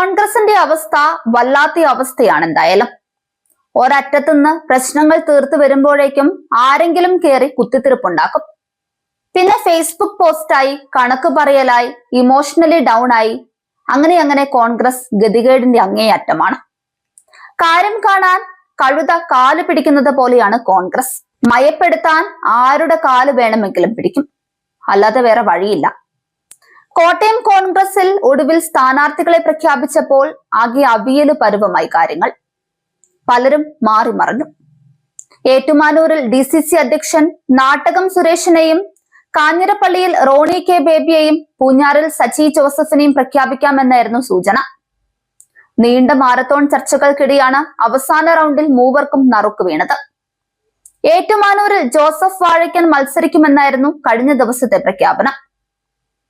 കോൺഗ്രസിന്റെ അവസ്ഥ വല്ലാത്ത അവസ്ഥയാണ്. എന്തായാലും ഒരറ്റത്തുനിന്ന് പ്രശ്നങ്ങൾ തീർത്തു വരുമ്പോഴേക്കും ആരെങ്കിലും കയറി കുത്തിത്തിരിപ്പുണ്ടാക്കും. പിന്നെ ഫേസ്ബുക്ക് പോസ്റ്റായി, കണക്ക് പറയലായി, ഇമോഷണലി ഡൗൺ ആയി, അങ്ങനെ കോൺഗ്രസ് ഗതികേടിന്റെ അങ്ങേയറ്റമാണ്. കാര്യം കാണാൻ കഴുത കാല് പിടിക്കുന്നത് പോലെയാണ് കോൺഗ്രസ്. മയപ്പെടുത്താൻ ആരുടെ കാല് വേണമെങ്കിലും പിടിക്കും, അല്ലാതെ വേറെ വഴിയില്ല. കോട്ടയം കോൺഗ്രസിൽ ഒടുവിൽ സ്ഥാനാർത്ഥികളെ പ്രഖ്യാപിച്ചപ്പോൾ ആകെ അവിയല് പരുവമായി കാര്യങ്ങൾ. പലരും മാറി മറിഞ്ഞു. ഏറ്റുമാനൂരിൽ DCC അധ്യക്ഷൻ നാട്ടകം സുരേഷിനെയും, കാഞ്ഞിരപ്പള്ളിയിൽ റോണി കെ ബേബിയെയും, പൂഞ്ഞാറിൽ സജി ജോസഫിനെയും പ്രഖ്യാപിക്കാമെന്നായിരുന്നു സൂചന. നീണ്ട മാരത്തോൺ ചർച്ചകൾക്കിടെയാണ് അവസാന റൗണ്ടിൽ മൂവർക്കും നറുക്ക് വീണത്. ഏറ്റുമാനൂരിൽ ജോസഫ് വാഴയ്ക്കൻ മത്സരിക്കുമെന്നായിരുന്നു കഴിഞ്ഞ ദിവസത്തെ പ്രഖ്യാപനം.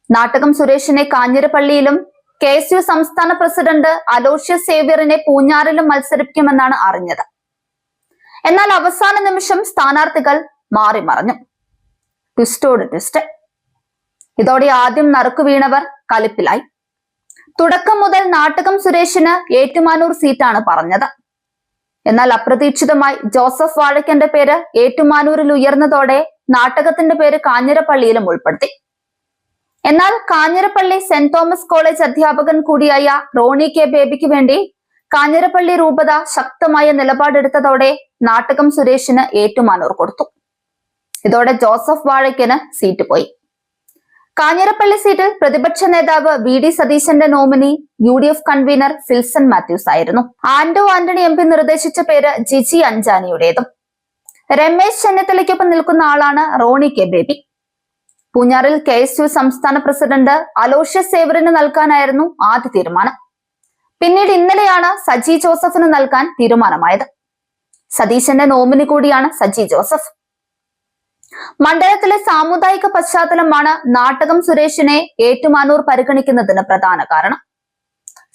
നാട്ടകം സുരേഷിനെ കാഞ്ഞിരപ്പള്ളിയിലും KSU സംസ്ഥാന പ്രസിഡന്റ് അലോഷ്യസ് സേവ്യറിനെ പൂഞ്ഞാറിലും മത്സരിപ്പിക്കുമെന്നാണ് അറിഞ്ഞത്. എന്നാൽ അവസാന നിമിഷം സ്ഥാനാർത്ഥികൾ മാറി മറിഞ്ഞു. ട്വിസ്റ്റോട് ട്വിസ്റ്റ്. ഇതോടെ ആദ്യം നറുക്കു വീണവർ കലിപ്പിലായി. തുടക്കം മുതൽ നാട്ടകം സുരേഷിന് ഏറ്റുമാനൂർ സീറ്റാണ് പറഞ്ഞത്. എന്നാൽ അപ്രതീക്ഷിതമായി ജോസഫ് വാഴയ്ക്കന്റെ പേര് ഏറ്റുമാനൂരിൽ ഉയർന്നതോടെ നാട്ടകത്തിന്റെ പേര് കാഞ്ഞിരപ്പള്ളിയിലും ഉൾപ്പെടുത്തി. എന്നാൽ കാഞ്ഞിരപ്പള്ളി സെന്റ് തോമസ് കോളേജ് അധ്യാപകൻ കൂടിയായ റോണി കെ ബേബിക്ക് വേണ്ടി കാഞ്ഞിരപ്പള്ളി രൂപത ശക്തമായ നിലപാടെടുത്തതോടെ നാട്ടകം സുരേഷിന് ഏറ്റുമാനൂർ കൊടുത്തു. ഇതോടെ ജോസഫ് വാഴയ്ക്കന് സീറ്റ് പോയി. കാഞ്ഞിരപ്പള്ളി സീറ്റിൽ പ്രതിപക്ഷ നേതാവ് VD സതീശന്റെ nominee UDF convener Filson Mathews ആയിരുന്നു. ആന്റോ ആന്റണി MP നിർദ്ദേശിച്ച പേര് ജിജി അഞ്ചാനിയുടേതും. രമേശ് ചെന്നിത്തലയ്ക്കൊപ്പം നിൽക്കുന്ന ആളാണ് റോണി കെ ബേബി. പൂഞ്ഞാറിൽ KSU സംസ്ഥാന പ്രസിഡന്റ് അലോഷ്യസ് സേവ്യറിന് നൽകാനായിരുന്നു ആദ്യ തീരുമാനം. പിന്നീട് ഇന്നലെയാണ് സജി ജോസഫിന് നൽകാൻ തീരുമാനമായത്. സതീശന്റെ നോമിനി കൂടിയാണ് സജി ജോസഫ്. മണ്ഡലത്തിലെ സാമുദായിക പശ്ചാത്തലമാണ് നാട്ടകം സുരേഷിനെ ഏറ്റുമാനൂർ പരിഗണിക്കുന്നതിന് പ്രധാന കാരണം.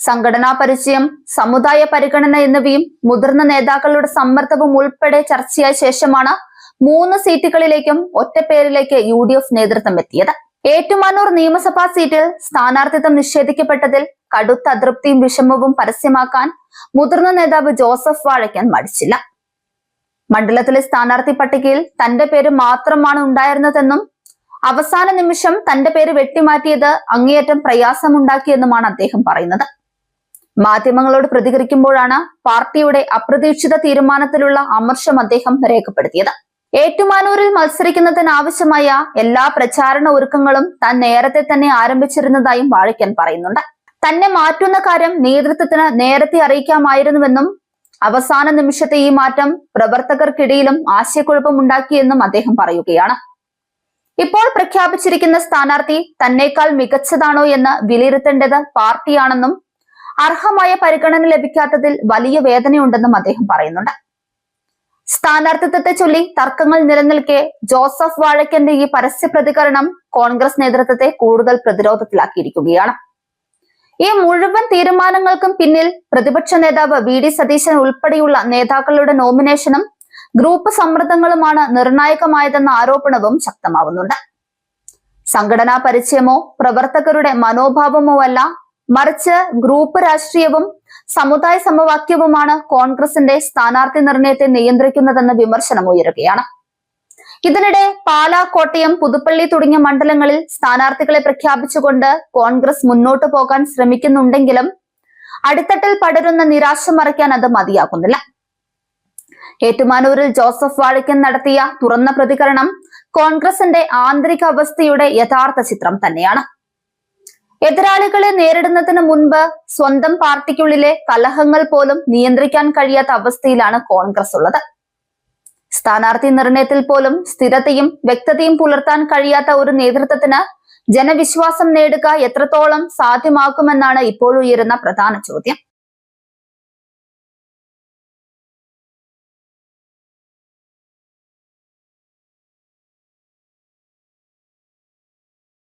സംഘടനാ പരിചയം, സമുദായ പരിഗണന എന്നിവയും മുതിർന്ന നേതാക്കളുടെ സമ്മർദ്ദവും ഉൾപ്പെടെ ചർച്ചയായ ശേഷമാണ് 3 സീറ്റുകളിലേക്കും ഒറ്റപ്പേരിലേക്ക് UDF നേതൃത്വം എത്തിയത്. ഏറ്റുമാനൂർ നിയമസഭാ സീറ്റിൽ സ്ഥാനാർത്ഥിത്വം നിഷേധിക്കപ്പെട്ടതിൽ കടുത്ത അതൃപ്തിയും വിഷമവും പരസ്യമാക്കാൻ മുതിർന്ന നേതാവ് ജോസഫ് വാഴയ്ക്കൻ മടിച്ചില്ല. മണ്ഡലത്തിലെ സ്ഥാനാർത്ഥി പട്ടികയിൽ തന്റെ പേര് മാത്രമാണ് ഉണ്ടായിരുന്നതെന്നും അവസാന നിമിഷം തന്റെ പേര് വെട്ടിമാറ്റിയത് അങ്ങേയറ്റം പ്രയാസമുണ്ടാക്കിയെന്നുമാണ് അദ്ദേഹം പറയുന്നത്. മാധ്യമങ്ങളോട് പ്രതികരിക്കുമ്പോഴാണ് പാർട്ടിയുടെ അപ്രതീക്ഷിത തീരുമാനത്തിലുള്ള അമർഷം അദ്ദേഹം രേഖപ്പെടുത്തിയത്. ഏറ്റുമാനൂരിൽ മത്സരിക്കുന്നതിനാവശ്യമായ എല്ലാ പ്രചാരണ ഒരുക്കങ്ങളും താൻ നേരത്തെ തന്നെ ആരംഭിച്ചിരുന്നതായും വാഴയ്ക്കൻ പറയുന്നുണ്ട്. തന്നെ മാറ്റുന്ന കാര്യം നേതൃത്വത്തിന് നേരത്തെ അറിയിക്കാമായിരുന്നുവെന്നും അവസാന നിമിഷത്തെ ഈ മാറ്റം പ്രവർത്തകർക്കിടയിലും ആശയക്കുഴപ്പമുണ്ടാക്കിയെന്നും അദ്ദേഹം പറയുകയാണ്. ഇപ്പോൾ പ്രഖ്യാപിച്ചിരിക്കുന്ന സ്ഥാനാർത്ഥി തന്നേക്കാൾ മികച്ചതാണോ എന്ന് വിലയിരുത്തേണ്ടത് പാർട്ടിയാണെന്നും അർഹമായ പരിഗണന ലഭിക്കാത്തതിൽ വലിയ വേദനയുണ്ടെന്നും അദ്ദേഹം പറയുന്നുണ്ട്. സ്ഥാനാർത്ഥിത്വത്തെ ചൊല്ലി തർക്കങ്ങൾ നിലനിൽക്കെ ജോസഫ് വാഴയ്ക്കന്റെ ഈ പരസ്യ പ്രതികരണം കോൺഗ്രസ് നേതൃത്വത്തെ കൂടുതൽ പ്രതിരോധത്തിലാക്കിയിരിക്കുകയാണ്. ഈ മുഴുവൻ തീരുമാനങ്ങൾക്കും പിന്നിൽ പ്രതിപക്ഷ നേതാവ് VD സതീശൻ ഉൾപ്പെടെയുള്ള നേതാക്കളുടെ നോമിനേഷനും ഗ്രൂപ്പ് സമ്മർദ്ദങ്ങളുമാണ് നിർണായകമായതെന്ന ആരോപണവും ശക്തമാവുന്നുണ്ട്. സംഘടനാ പരിചയമോ പ്രവർത്തകരുടെ മനോഭാവമോ അല്ല, മറിച്ച് ഗ്രൂപ്പ് രാഷ്ട്രീയവും സമുദായ സമവാക്യവുമാണ് കോൺഗ്രസിന്റെ സ്ഥാനാർത്ഥി നിർണയത്തെ നിയന്ത്രിക്കുന്നതെന്ന വിമർശനം ഉയരുകയാണ്. ഇതിനിടെ പാലാ, കോട്ടയം, പുതുപ്പള്ളി തുടങ്ങിയ മണ്ഡലങ്ങളിൽ സ്ഥാനാർത്ഥികളെ പ്രഖ്യാപിച്ചുകൊണ്ട് കോൺഗ്രസ് മുന്നോട്ടു പോകാൻ ശ്രമിക്കുന്നുണ്ടെങ്കിലും അടിത്തട്ടിൽ പടരുന്ന നിരാശ മറയ്ക്കാൻ അത് മതിയാകുന്നില്ല. ഏറ്റുമാനൂരിൽ ജോസഫ് വാഴയ്ക്കൻ നടത്തിയ തുറന്ന പ്രതികരണം കോൺഗ്രസിന്റെ ആന്തരിക അവസ്ഥയുടെ യഥാർത്ഥ ചിത്രം തന്നെയാണ്. എതിരാളികളെ നേരിടുന്നതിന് മുൻപ് സ്വന്തം പാർട്ടിക്കുള്ളിലെ കലഹങ്ങൾ പോലും നിയന്ത്രിക്കാൻ കഴിയാത്ത അവസ്ഥയിലാണ് കോൺഗ്രസ് ഉള്ളത്. സ്ഥാനാർത്ഥി നിർണയത്തിൽ പോലും സ്ഥിരതയും വ്യക്തതയും പുലർത്താൻ കഴിയാത്ത ഒരു നേതൃത്വത്തിന് ജനവിശ്വാസം നേടുക എത്രത്തോളം സാധ്യമാക്കുമെന്നാണ് ഇപ്പോഴുയരുന്ന പ്രധാന ചോദ്യം.